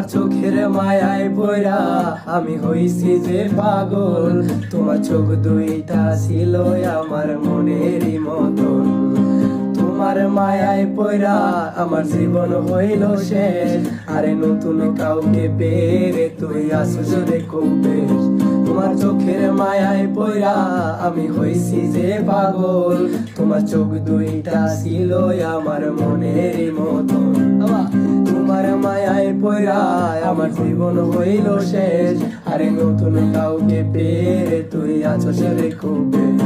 তোমার চোখের মায়ায় পড়া আমি হইছি যে পাগল, তোমার চোখ দুইটা ছিল আমার মনেরই মতন। তোমার মায়ায় পড়া আমার জীবন হইল শেষ, আরে নতুন কাউকে পেরে তুই আসছ রে খুব বেশ। তোমার চোখের মায়ায় পড়া আমি হইছি যে পাগল, তোমার চোখ দুইটা ছিল আমার মনেরই মতন। তোমার মায়ায় পড়া আমার জীবন হইল শেষ, আরে নতুন কাউকে পেরে তুই আসছ রে খুব বেশ।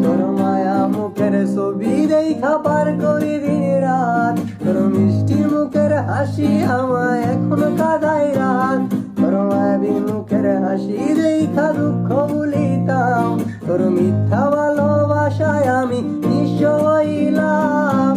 তোর মায়া মুখের ছবি দেখা পার করি দিন রাত, তোর মিষ্টি মুখের হাসি আমায় এখনো কাঁদায় রাত। তোর মায়াবী মুখের হাসি দেখা দুঃখ ভুলিতাম, তোর মিথ্যা ভালোবাসায় আমি নিঃস্ব হইলাম।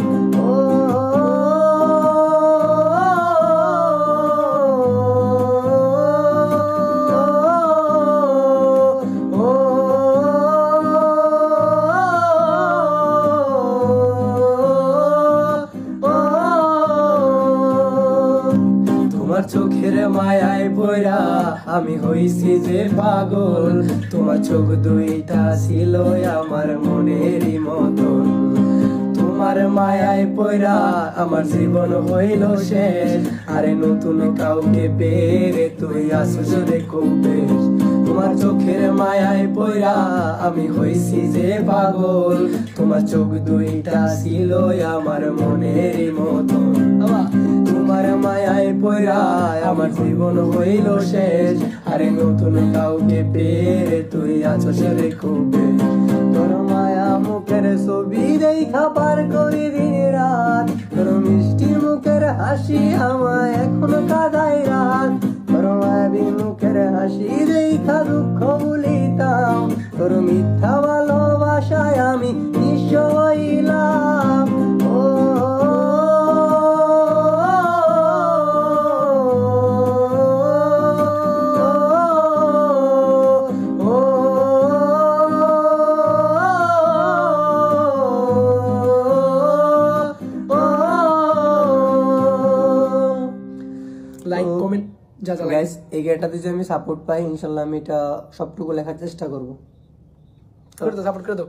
তোমার চোখের মায়ায় পড়া আমি হইছি যে পাগল, তোমার চোখ দুইটা ছিল আমার মনেরই মতন। তোমার মায়ায় পড়া আমার জীবন হইল শেষ, আরে নতুন কাউকে পেরে তুই আসছ রে খুব বেশ। তোমার চোখের মায়ায় পড়া আমি হইছি যে পাগল, তোমার চোখ দুইটা ছিল আমার মনেরই মতন। তোমার মায়ায় পড়া আমার জীবন হইল শেষ, আরে নতুন কাউকে পেরে তুই আসছ রে খুব বেশ। তোর মায়া মুখের ছবি দেখা পার করি দিন রাত, তোর মিষ্টি মুখের হাসি আমায় এখনো কাঁদায় রাত। তোর মায়াবী মুখের হাসি দেখা দুঃখ ভুলিতাম, তোর মিথ্যা ভালোবাসায় আমি নিঃস্ব হইলাম। লাইক কমেন্ট যা যা গাইস, এই গানটাতে যদি আমি সাপোর্ট পাই ইনশাল্লাহ আমি এটা সবটুকু লেখার চেষ্টা করবো। করে দাও, সাপোর্ট করে দাও।